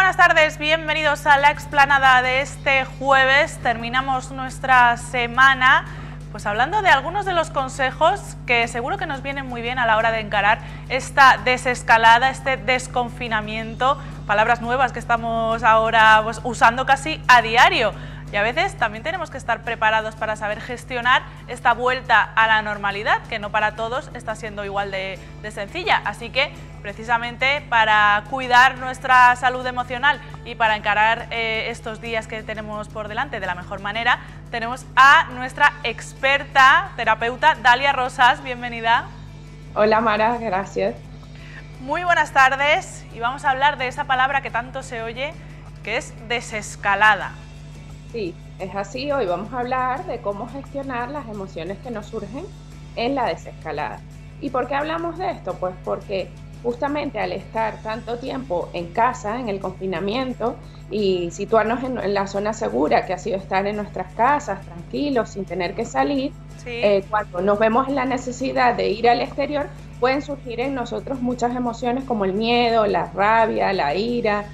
buenas tardes, bienvenidos a la explanada de este jueves. Terminamos nuestra semana pues hablando de algunos de los consejos que seguro que nos vienen muy bien a la hora de encarar esta desescalada, este desconfinamiento, palabras nuevas que estamos ahora pues usando casi a diario. Y a veces también tenemos que estar preparados para saber gestionar esta vuelta a la normalidad, que no para todos está siendo igual de sencilla. Así que, precisamente, para cuidar nuestra salud emocional y para encarar estos días que tenemos por delante de la mejor manera, tenemos a nuestra experta terapeuta, Dalia Rosas. Bienvenida. Hola Mara, gracias. Muy buenas tardes y vamos a hablar de esa palabra que tanto se oye, que es desescalada. Sí, es así. Hoy vamos a hablar de cómo gestionar las emociones que nos surgen en la desescalada. ¿Y por qué hablamos de esto? Pues porque justamente al estar tanto tiempo en casa, en el confinamiento, y situarnos en la zona segura, que ha sido estar en nuestras casas, tranquilos, sin tener que salir, sí. Cuando nos vemos en la necesidad de ir al exterior, pueden surgir en nosotros muchas emociones como el miedo, la rabia, la ira,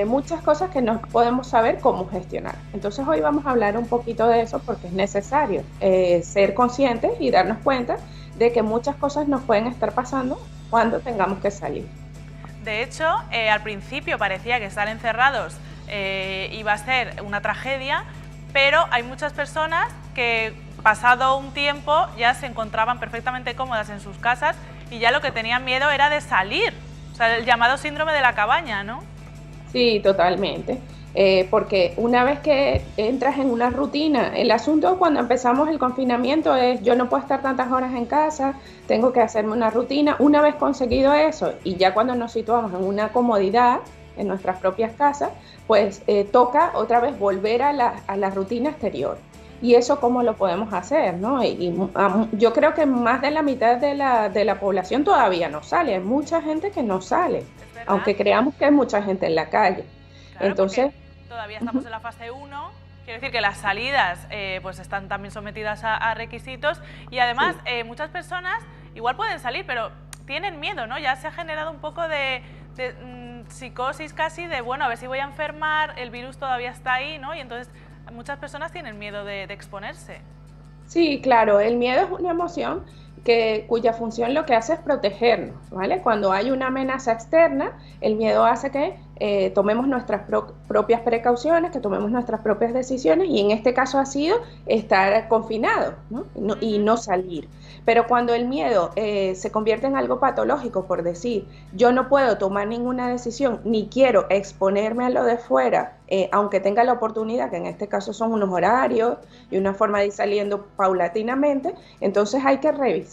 muchas cosas que no podemos saber cómo gestionar. Entonces hoy vamos a hablar un poquito de eso porque es necesario ser conscientes y darnos cuenta de que muchas cosas nos pueden estar pasando cuando tengamos que salir. De hecho, al principio parecía que estar encerrados iba a ser una tragedia, pero hay muchas personas que pasado un tiempo ya se encontraban perfectamente cómodas en sus casas y ya lo que tenían miedo era de salir, o sea, el llamado síndrome de la cabaña, ¿no? Sí, totalmente, porque una vez que entras en una rutina, el asunto cuando empezamos el confinamiento es yo no puedo estar tantas horas en casa, tengo que hacerme una rutina. Una vez conseguido eso y ya cuando nos situamos en una comodidad en nuestras propias casas, pues toca otra vez volver a la rutina exterior. Y eso cómo lo podemos hacer, ¿no? Yo creo que más de la mitad de la población todavía no sale, hay mucha gente que no sale. Aunque creamos que hay mucha gente en la calle. Claro, entonces todavía estamos en la fase 1, quiere decir que las salidas pues están también sometidas a requisitos y además sí. Muchas personas igual pueden salir, pero tienen miedo, ¿no? Ya se ha generado un poco de psicosis casi, de bueno, a ver si voy a enfermar, el virus todavía está ahí, ¿no? Y entonces muchas personas tienen miedo de exponerse. Sí, claro, el miedo es una emoción cuya función lo que hace es protegernos, ¿vale? Cuando hay una amenaza externa, el miedo hace que tomemos nuestras propias precauciones, que tomemos nuestras propias decisiones, y en este caso ha sido estar confinados, ¿no? Y no salir. Pero cuando el miedo se convierte en algo patológico, por decir, yo no puedo tomar ninguna decisión, ni quiero exponerme a lo de fuera, aunque tenga la oportunidad, que en este caso son unos horarios y una forma de ir saliendo paulatinamente, entonces hay que revisar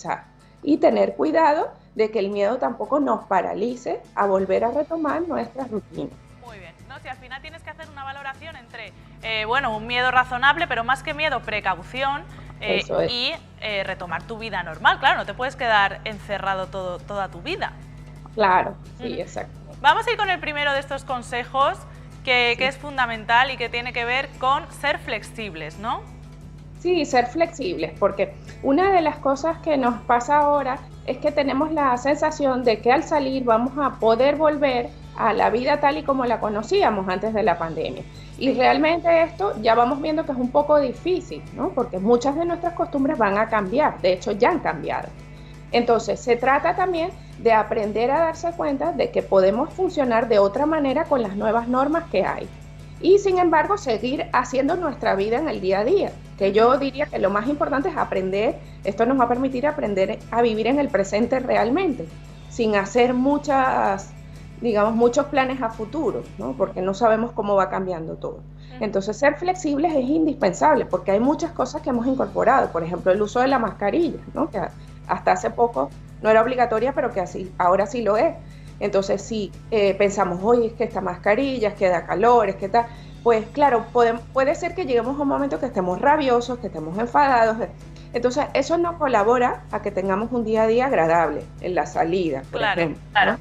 y tener cuidado de que el miedo tampoco nos paralice a volver a retomar nuestras rutinas. Muy bien, no, si al final tienes que hacer una valoración entre, bueno, un miedo razonable, pero más que miedo, precaución y retomar tu vida normal. Claro, no te puedes quedar encerrado toda tu vida. Claro, sí, exacto. Vamos a ir con el primero de estos consejos que es fundamental y que tiene que ver con ser flexibles, ¿no? Sí, ser flexibles, porque una de las cosas que nos pasa ahora es que tenemos la sensación de que al salir vamos a poder volver a la vida tal y como la conocíamos antes de la pandemia. Y realmente esto ya vamos viendo que es un poco difícil, ¿no? Porque muchas de nuestras costumbres van a cambiar, de hecho ya han cambiado. Entonces se trata también de aprender a darse cuenta de que podemos funcionar de otra manera con las nuevas normas que hay. Y sin embargo seguir haciendo nuestra vida en el día a día, que yo diría que lo más importante es aprender, esto nos va a permitir aprender a vivir en el presente realmente, sin hacer muchos planes a futuro, ¿no? Porque no sabemos cómo va cambiando todo. Entonces ser flexibles es indispensable porque hay muchas cosas que hemos incorporado, por ejemplo el uso de la mascarilla, ¿no? Que hasta hace poco no era obligatoria, pero que ahora sí lo es. Entonces si pensamos, oye, es que esta mascarilla, es que da calor, es que tal, pues claro, puede ser que lleguemos a un momento que estemos rabiosos, que estemos enfadados. Entonces eso no colabora a que tengamos un día a día agradable en la salida, por ejemplo, ¿no? Claro.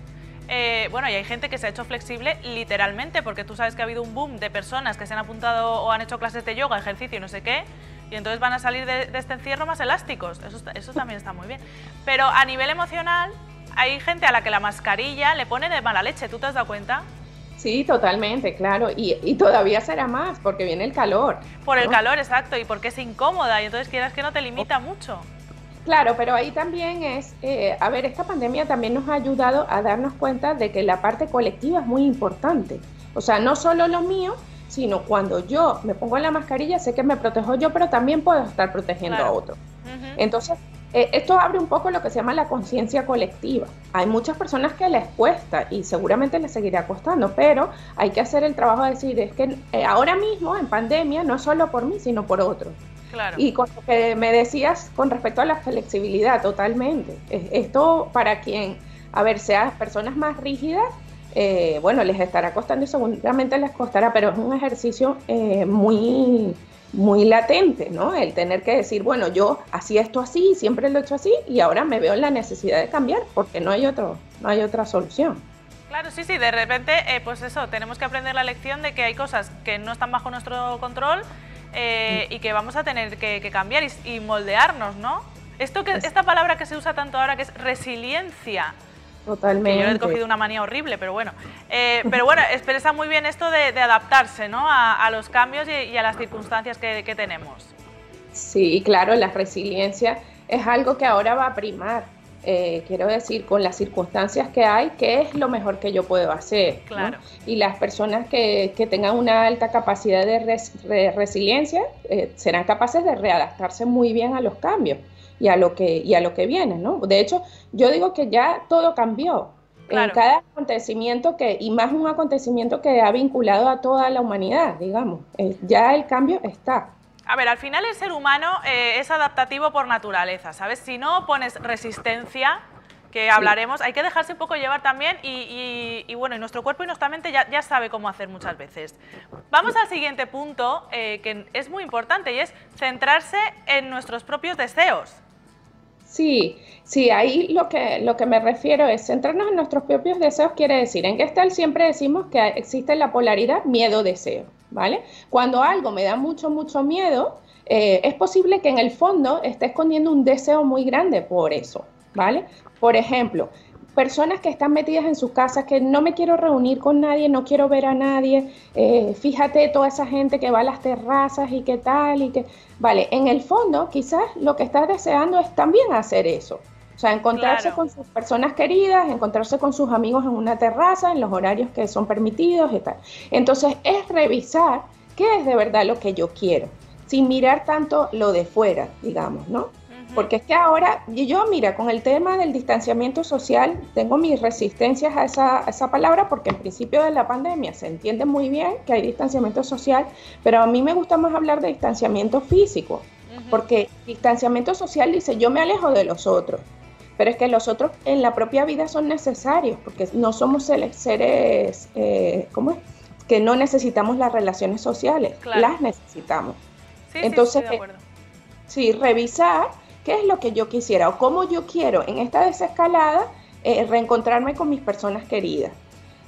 Bueno, y hay gente que se ha hecho flexible literalmente, porque tú sabes que ha habido un boom de personas que se han apuntado o han hecho clases de yoga, ejercicio y no sé qué, y entonces van a salir de este encierro más elásticos. Eso también está muy bien. Pero a nivel emocional, hay gente a la que la mascarilla le pone de mala leche, ¿tú te has dado cuenta? Sí, totalmente, claro. Y todavía será más porque viene el calor. Por el ¿no? calor, exacto, y porque es incómoda y entonces quieras que no te limita mucho. Claro, pero ahí también es, a ver, esta pandemia también nos ha ayudado a darnos cuenta de que la parte colectiva es muy importante. O sea, no solo lo mío, sino cuando yo me pongo la mascarilla, sé que me protejo yo, pero también puedo estar protegiendo a Claro. otro. Entonces, esto abre un poco lo que se llama la conciencia colectiva. Hay muchas personas que les cuesta y seguramente les seguirá costando, pero hay que hacer el trabajo de decir, es que ahora mismo en pandemia no es solo por mí, sino por otros. Claro. Y con lo que me decías con respecto a la flexibilidad, totalmente. Esto para quien, a ver, sean personas más rígidas, bueno, les estará costando y seguramente les costará, pero es un ejercicio muy latente, ¿no? El tener que decir, bueno, yo hacía esto así, siempre lo he hecho así y ahora me veo en la necesidad de cambiar porque no hay otra solución. Claro, sí, de repente, pues eso, tenemos que aprender la lección de que hay cosas que no están bajo nuestro control y que vamos a tener que cambiar y moldearnos, ¿no? Esta palabra que se usa tanto ahora, que es resiliencia. Totalmente. Que yo he cogido una manía horrible, pero bueno. Expresa muy bien esto de adaptarse, ¿no? a los cambios y a las circunstancias que tenemos. Sí, claro, la resiliencia es algo que ahora va a primar. Quiero decir, con las circunstancias que hay, ¿qué es lo mejor que yo puedo hacer? Claro. ¿no? Y las personas que tengan una alta capacidad de resiliencia serán capaces de readaptarse muy bien a los cambios y a lo que viene, ¿no? De hecho, yo digo que ya todo cambió. Claro. En cada acontecimiento y más un acontecimiento que ha vinculado a toda la humanidad, digamos. Ya el cambio está. A ver, al final el ser humano es adaptativo por naturaleza, ¿sabes? Si no pones resistencia, que hablaremos, hay que dejarse un poco llevar también y bueno, y nuestro cuerpo y nuestra mente ya sabe cómo hacer muchas veces. Vamos al siguiente punto, que es muy importante, y es centrarse en nuestros propios deseos. Sí, ahí lo que me refiero es centrarnos en nuestros propios deseos, quiere decir, en Gestalt siempre decimos que existe la polaridad miedo-deseo, ¿vale? Cuando algo me da mucho miedo, es posible que en el fondo esté escondiendo un deseo muy grande por eso, ¿vale? Por ejemplo, personas que están metidas en sus casas, que no me quiero reunir con nadie, no quiero ver a nadie, fíjate toda esa gente que va a las terrazas y qué tal, y que... Vale, en el fondo quizás lo que estás deseando es también hacer eso. O sea, encontrarse con sus personas queridas, encontrarse con sus amigos en una terraza, en los horarios que son permitidos y tal. Entonces, es revisar qué es de verdad lo que yo quiero, sin mirar tanto lo de fuera, digamos, ¿no? Porque es que ahora, yo mira, con el tema del distanciamiento social, tengo mis resistencias a esa palabra porque en principio de la pandemia se entiende muy bien que hay distanciamiento social, pero a mí me gusta más hablar de distanciamiento físico, porque distanciamiento social dice yo me alejo de los otros, pero es que los otros en la propia vida son necesarios, porque no somos seres, ¿cómo es? Que no necesitamos las relaciones sociales, claro. Las necesitamos. Sí, entonces, sí, estoy de acuerdo. Sí, revisar qué es lo que yo quisiera o cómo yo quiero en esta desescalada reencontrarme con mis personas queridas.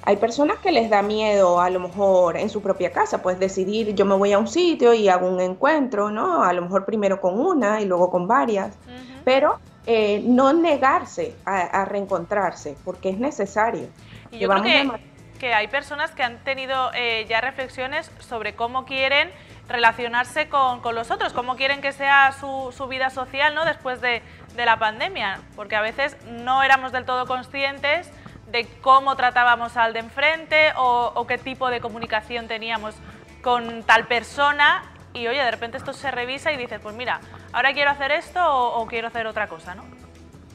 Hay personas que les da miedo a lo mejor en su propia casa, pues decidir yo me voy a un sitio y hago un encuentro, ¿no? A lo mejor primero con una y luego con varias, pero no negarse a reencontrarse porque es necesario. Y yo creo que hay personas que han tenido ya reflexiones sobre cómo quieren relacionarse con los otros, cómo quieren que sea su vida social, ¿no? Después de la pandemia, porque a veces no éramos del todo conscientes de cómo tratábamos al de enfrente o qué tipo de comunicación teníamos con tal persona y oye, de repente esto se revisa y dices, pues mira, ahora quiero hacer esto o quiero hacer otra cosa, ¿no?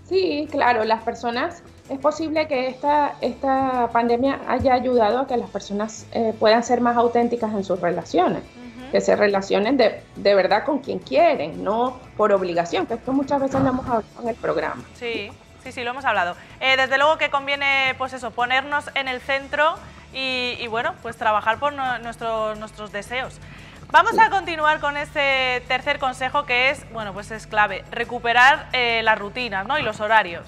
Sí, claro, las personas, es posible que esta pandemia haya ayudado a que las personas puedan ser más auténticas en sus relaciones. Que se relacionen de verdad con quien quieren, no por obligación, que esto muchas veces lo hemos hablado en el programa. Sí, lo hemos hablado. Desde luego que conviene, pues eso, ponernos en el centro y bueno, pues trabajar por nuestros deseos. Vamos a continuar con este tercer consejo que es, bueno, pues es clave, recuperar las rutinas, ¿no? Y los horarios.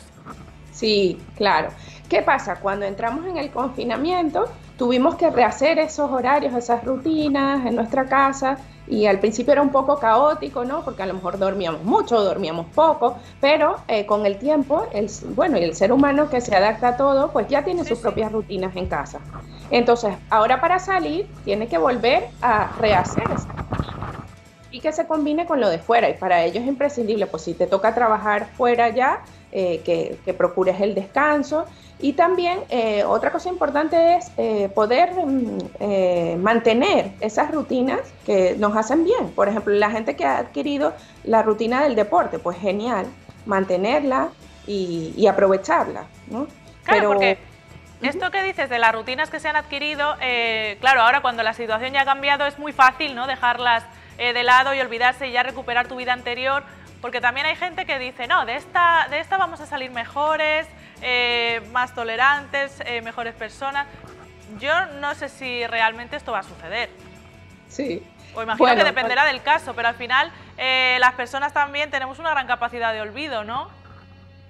Sí, claro. ¿Qué pasa? Cuando entramos en el confinamiento, tuvimos que rehacer esos horarios, esas rutinas en nuestra casa, y al principio era un poco caótico, ¿no? Porque a lo mejor dormíamos mucho, dormíamos poco, pero con el tiempo, y el ser humano que se adapta a todo, pues ya tiene sus propias rutinas en casa. Entonces, ahora para salir, tiene que volver a rehacer esa rutina y que se combine con lo de fuera, y para ello es imprescindible, pues si te toca trabajar fuera ya, que procures el descanso. Y también otra cosa importante es poder mantener esas rutinas que nos hacen bien. Por ejemplo, la gente que ha adquirido la rutina del deporte, pues genial, mantenerla y aprovecharla, ¿no? Claro, porque esto que dices de las rutinas que se han adquirido, claro, ahora cuando la situación ya ha cambiado es muy fácil, ¿no?, dejarlas de lado y olvidarse y ya recuperar tu vida anterior, porque también hay gente que dice, no, de esta vamos a salir mejores, más tolerantes, mejores personas. Yo no sé si realmente esto va a suceder. Sí. O imagino que dependerá del caso, pero al final las personas también tenemos una gran capacidad de olvido, ¿no?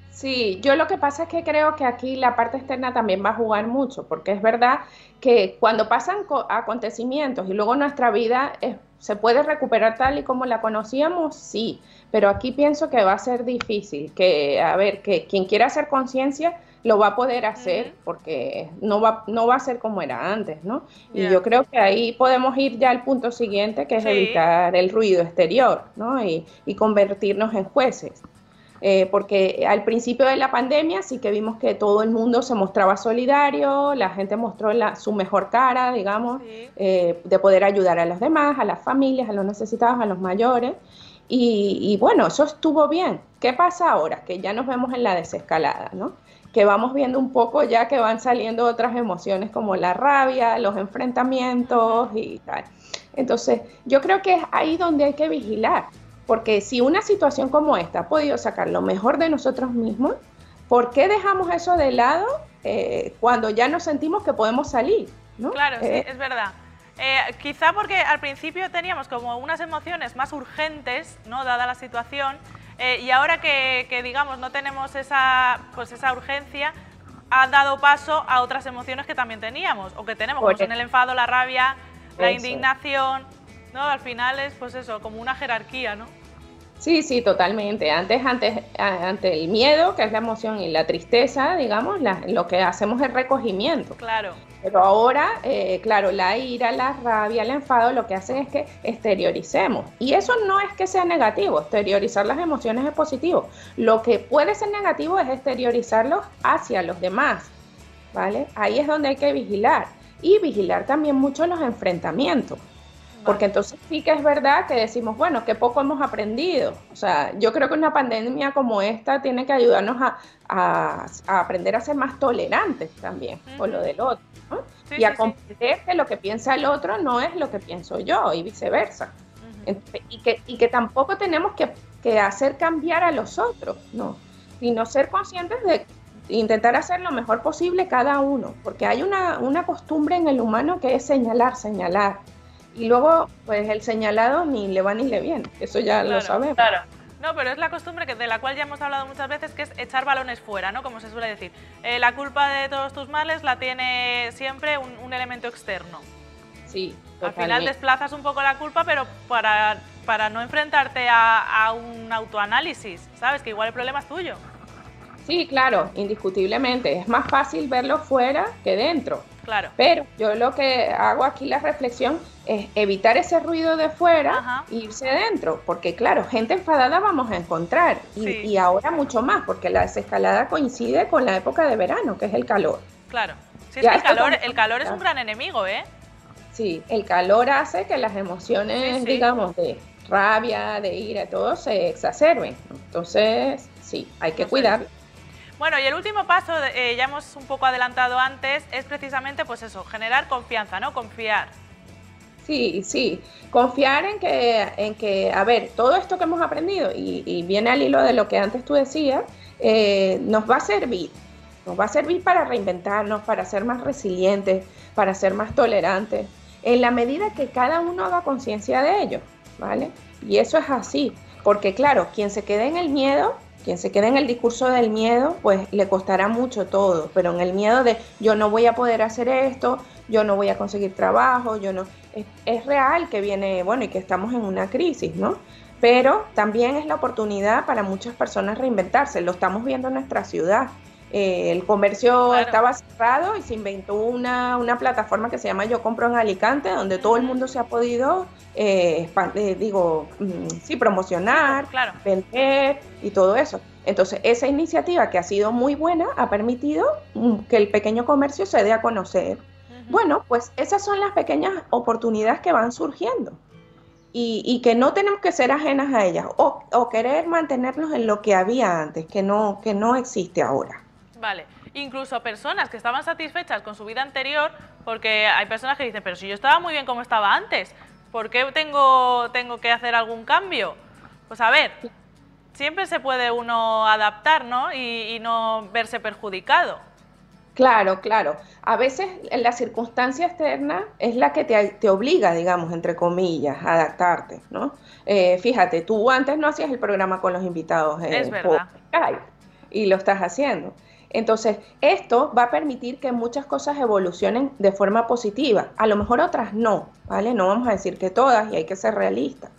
Sí, yo lo que pasa es que creo que aquí la parte externa también va a jugar mucho, porque es verdad que cuando pasan acontecimientos y luego nuestra vida se puede recuperar tal y como la conocíamos, sí, pero aquí pienso que va a ser difícil, que quien quiera hacer conciencia lo va a poder hacer, porque no va a ser como era antes, ¿no? Y yo creo que ahí podemos ir ya al punto siguiente, que es evitar el ruido exterior, ¿no? Y convertirnos en jueces. Porque al principio de la pandemia sí que vimos que todo el mundo se mostraba solidario, la gente mostró su mejor cara, digamos, de poder ayudar a los demás, a las familias, a los necesitados, a los mayores, y bueno, eso estuvo bien. ¿Qué pasa ahora? Que ya nos vemos en la desescalada, ¿no? Que vamos viendo un poco ya que van saliendo otras emociones como la rabia, los enfrentamientos y tal. Entonces, yo creo que es ahí donde hay que vigilar. Porque si una situación como esta ha podido sacar lo mejor de nosotros mismos, ¿por qué dejamos eso de lado cuando ya nos sentimos que podemos salir, ¿no? Claro, sí, es verdad. Quizá porque al principio teníamos como unas emociones más urgentes, ¿no?, dada la situación, y ahora que digamos no tenemos esa urgencia, ha dado paso a otras emociones que también teníamos, o que tenemos, como son el enfado, la rabia, la indignación, ¿no? Al final es pues eso, como una jerarquía, ¿no? Sí, totalmente. Antes, ante el miedo, que es la emoción, y la tristeza, digamos, lo que hacemos es recogimiento. Claro. Pero ahora, claro, la ira, la rabia, el enfado, lo que hacen es que exterioricemos. Y eso no es que sea negativo, exteriorizar las emociones es positivo. Lo que puede ser negativo es exteriorizarlos hacia los demás, ¿vale? Ahí es donde hay que vigilar. Y vigilar también mucho los enfrentamientos. Porque entonces sí que es verdad que decimos, bueno, qué poco hemos aprendido. O sea, yo creo que una pandemia como esta tiene que ayudarnos a aprender a ser más tolerantes también con lo del otro, ¿no? Y a comprender que lo que piensa el otro no es lo que pienso yo y viceversa. Y que tampoco tenemos que hacer cambiar a los otros, ¿no? Sino ser conscientes de intentar hacer lo mejor posible cada uno. Porque hay una costumbre en el humano que es señalar. Y luego, pues el señalado ni le va ni le viene, eso ya lo sabemos. Claro. No, pero es la costumbre de la cual ya hemos hablado muchas veces, que es echar balones fuera, ¿no? Como se suele decir. La culpa de todos tus males la tiene siempre un elemento externo. Sí, totalmente. Al final desplazas un poco la culpa, pero para no enfrentarte a un autoanálisis, ¿sabes? Que igual el problema es tuyo. Sí, claro, indiscutiblemente. Es más fácil verlo fuera que dentro. Claro. Pero yo lo que hago aquí, la reflexión, es evitar ese ruido de fuera e irse dentro. Porque claro, gente enfadada vamos a encontrar. Y ahora mucho más, porque la desescalada coincide con la época de verano, que es el calor. Claro. Sí, es que el calor es un gran enemigo, ¿eh? Sí, el calor hace que las emociones, digamos, de rabia, de ira, todo se exacerben. Entonces, sí, hay que cuidarlo. Bueno, y el último paso, ya hemos un poco adelantado antes, es precisamente pues eso, generar confianza, ¿no? Confiar. Sí, confiar en que, a ver, todo esto que hemos aprendido, y viene al hilo de lo que antes tú decías, nos va a servir para reinventarnos, para ser más resilientes, para ser más tolerantes, en la medida que cada uno haga conciencia de ello, ¿vale? Y eso es así, porque claro, quien se quede en el miedo, quien se quede en el discurso del miedo, pues le costará mucho todo, pero en el miedo de yo no voy a poder hacer esto, yo no voy a conseguir trabajo, yo no... Es real que viene, bueno, y que estamos en una crisis, ¿no? Pero también es la oportunidad para muchas personas reinventarse. Lo estamos viendo en nuestra ciudad. El comercio estaba cerrado y se inventó una plataforma que se llama Yo Compro en Alicante, donde todo el mundo se ha podido promocionar, vender y todo eso. Entonces, esa iniciativa, que ha sido muy buena, ha permitido que el pequeño comercio se dé a conocer. Bueno, pues esas son las pequeñas oportunidades que van surgiendo y que no tenemos que ser ajenas a ellas o querer mantenernos en lo que había antes, que no existe ahora. Vale, incluso personas que estaban satisfechas con su vida anterior, porque hay personas que dicen, pero si yo estaba muy bien como estaba antes, ¿por qué tengo que hacer algún cambio? Pues a ver, siempre se puede uno adaptar, ¿no? Y no verse perjudicado. Claro, claro. A veces la circunstancia externa es la que te obliga, digamos, entre comillas, a adaptarte, ¿no? Fíjate, tú antes no hacías el programa con los invitados por Skype y lo estás haciendo. Entonces, esto va a permitir que muchas cosas evolucionen de forma positiva. A lo mejor otras no, ¿vale? No vamos a decir que todas y hay que ser realistas.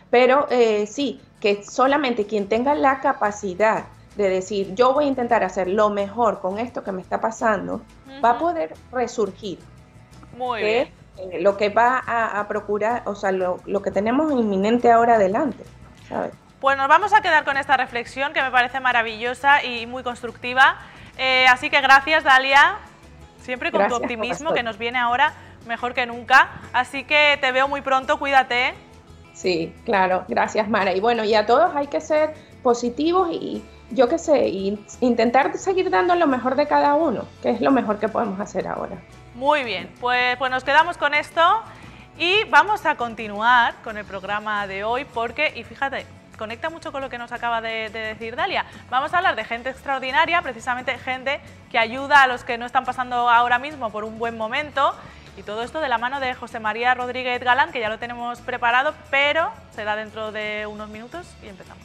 Pero sí, que solamente quien tenga la capacidad de decir, yo voy a intentar hacer lo mejor con esto que me está pasando, va a poder resurgir. Muy bien. Lo que va a procurar, o sea, lo que tenemos inminente ahora adelante, ¿sabes? Pues nos vamos a quedar con esta reflexión que me parece maravillosa y muy constructiva. Así que gracias, Dalia, siempre con tu optimismo que nos viene ahora mejor que nunca. Así que te veo muy pronto, cuídate. Sí, claro, gracias, Mara. Y bueno, y a todos hay que ser positivos y yo qué sé, y intentar seguir dando lo mejor de cada uno, que es lo mejor que podemos hacer ahora. Muy bien, pues nos quedamos con esto y vamos a continuar con el programa de hoy porque, y fíjate, conecta mucho con lo que nos acaba de decir Dalia. Vamos a hablar de gente extraordinaria, precisamente gente que ayuda a los que no están pasando ahora mismo por un buen momento. Y todo esto de la mano de José María Rodríguez Galán, que ya lo tenemos preparado, pero será dentro de unos minutos y empezamos.